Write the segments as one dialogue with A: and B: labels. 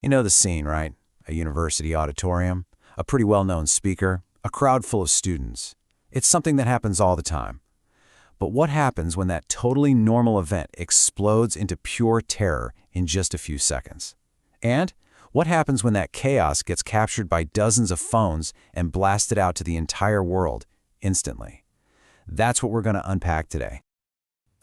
A: You know the scene, right? A university auditorium, a pretty well-known speaker, a crowd full of students. It's something that happens all the time. But what happens when that totally normal event explodes into pure terror in just a few seconds? And what happens when that chaos gets captured by dozens of phones and blasted out to the entire world instantly? That's what we're going to unpack today.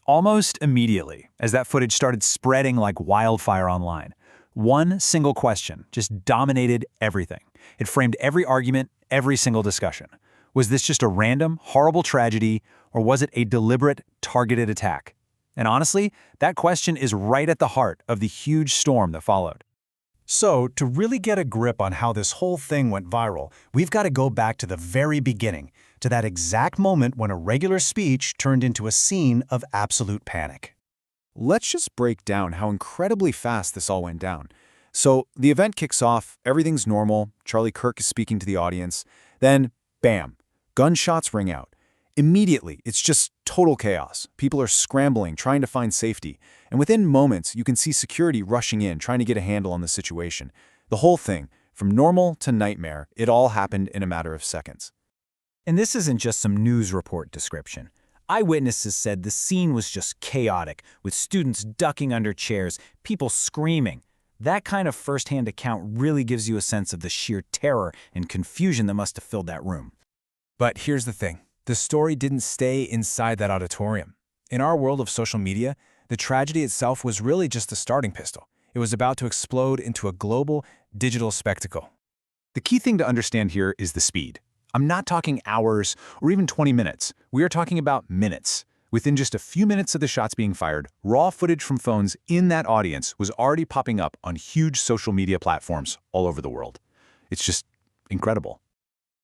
B: Almost immediately, as that footage started spreading like wildfire online, one single question just dominated everything. It framed every argument, every single discussion. Was this just a random, horrible tragedy, or was it a deliberate, targeted attack? And honestly, that question is right at the heart of the huge storm that followed.
C: So, to really get a grip on how this whole thing went viral, we've got to go back to the very beginning, to that exact moment when a regular speech turned into a scene of absolute panic.
D: Let's just break down how incredibly fast this all went down. So, the event kicks off, everything's normal, Charlie Kirk is speaking to the audience, then, bam, gunshots ring out. Immediately, it's just total chaos. People are scrambling, trying to find safety. And within moments, you can see security rushing in, trying to get a handle on the situation. The whole thing, from normal to nightmare, it all happened in a matter of seconds.
B: And this isn't just some news report description. Eyewitnesses said the scene was just chaotic, with students ducking under chairs, people screaming. That kind of first-hand account really gives you a sense of the sheer terror and confusion that must have filled that room.
E: But here's the thing. The story didn't stay inside that auditorium. In our world of social media, the tragedy itself was really just the starting pistol. It was about to explode into a global, digital spectacle.
C: The key thing to understand here is the speed. I'm not talking hours or even 20 minutes. We are talking about minutes. Within just a few minutes of the shots being fired, raw footage from phones in that audience was already popping up on huge social media platforms all over the world. It's just incredible.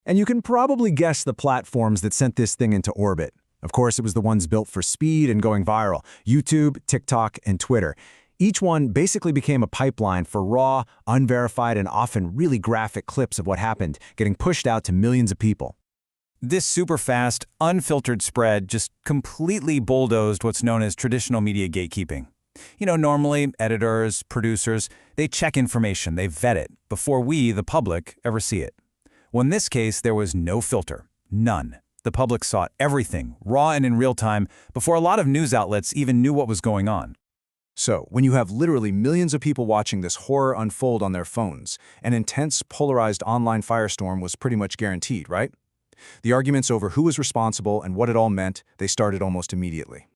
F: And you can probably guess the platforms that sent this thing into orbit. Of course, it was the ones built for speed and going viral: YouTube, TikTok, and Twitter. Each one basically became a pipeline for raw, unverified, and often really graphic clips of what happened, getting pushed out to millions of people.
A: This super fast, unfiltered spread just completely bulldozed what's known as traditional media gatekeeping. You know, normally, editors, producers, they check information, they vet it, before we, the public, ever see it. Well, in this case, there was no filter. None. The public saw everything, raw and in real time, before a lot of news outlets even knew what was going on.
C: So, when you have literally millions of people watching this horror unfold on their phones, an intense, polarized online firestorm was pretty much guaranteed, right? The arguments over who was responsible and what it all meant, they started almost immediately.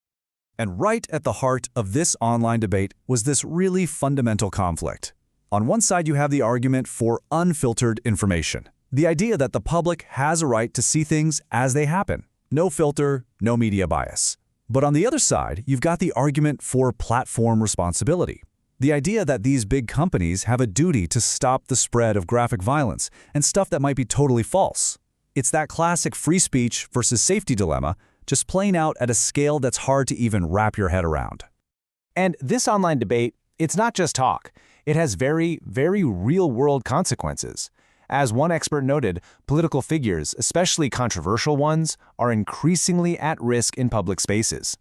F: And right at the heart of this online debate was this really fundamental conflict. On one side, you have the argument for unfiltered information. The idea that the public has a right to see things as they happen. No filter, no media bias. But on the other side, you've got the argument for platform responsibility. The idea that these big companies have a duty to stop the spread of graphic violence and stuff that might be totally false. It's that classic free speech versus safety dilemma, just playing out at a scale that's hard to even wrap your head around.
B: And this online debate, it's not just talk. It has very, very real-world consequences. As one expert noted, political figures, especially controversial ones, are increasingly at risk in public spaces.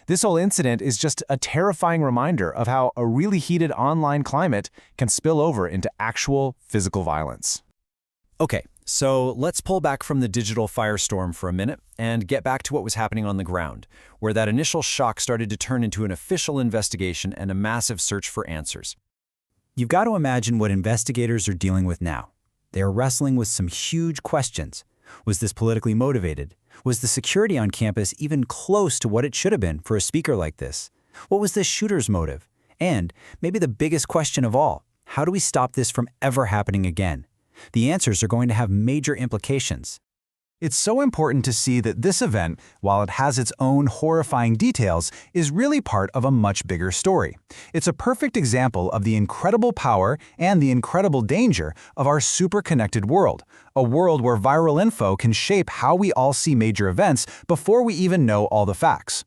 B: This whole incident is just a terrifying reminder of how a really heated online climate can spill over into actual physical violence.
A: Okay, so let's pull back from the digital firestorm for a minute and get back to what was happening on the ground, where that initial shock started to turn into an official investigation and a massive search for answers.
G: You've got to imagine what investigators are dealing with now. They are wrestling with some huge questions. Was this politically motivated? Was the security on campus even close to what it should have been for a speaker like this? What was the shooter's motive? And maybe the biggest question of all, how do we stop this from ever happening again? The answers are going to have major implications.
C: It's so important to see that this event, while it has its own horrifying details, is really part of a much bigger story. It's a perfect example of the incredible power and the incredible danger of our super-connected world, a world where viral info can shape how we all see major events before we even know all the facts.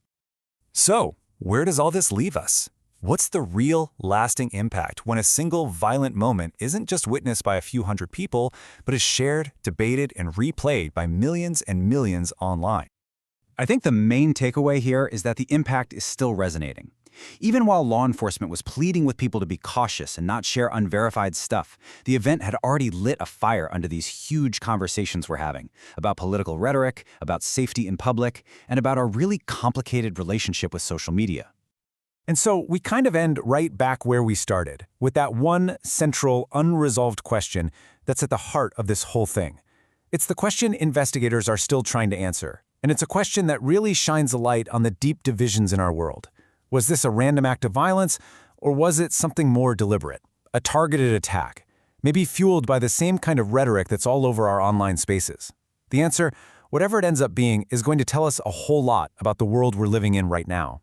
E: So, where does all this leave us? What's the real, lasting impact when a single violent moment isn't just witnessed by a few hundred people, but is shared, debated, and replayed by millions and millions online?
G: I think the main takeaway here is that the impact is still resonating. Even while law enforcement was pleading with people to be cautious and not share unverified stuff, the event had already lit a fire under these huge conversations we're having about political rhetoric, about safety in public, and about our really complicated relationship with social media.
B: And so we kind of end right back where we started, with that one central, unresolved question that's at the heart of this whole thing. It's the question investigators are still trying to answer, and it's a question that really shines a light on the deep divisions in our world. Was this a random act of violence, or was it something more deliberate? A targeted attack, maybe fueled by the same kind of rhetoric that's all over our online spaces? The answer, whatever it ends up being, is going to tell us a whole lot about the world we're living in right now.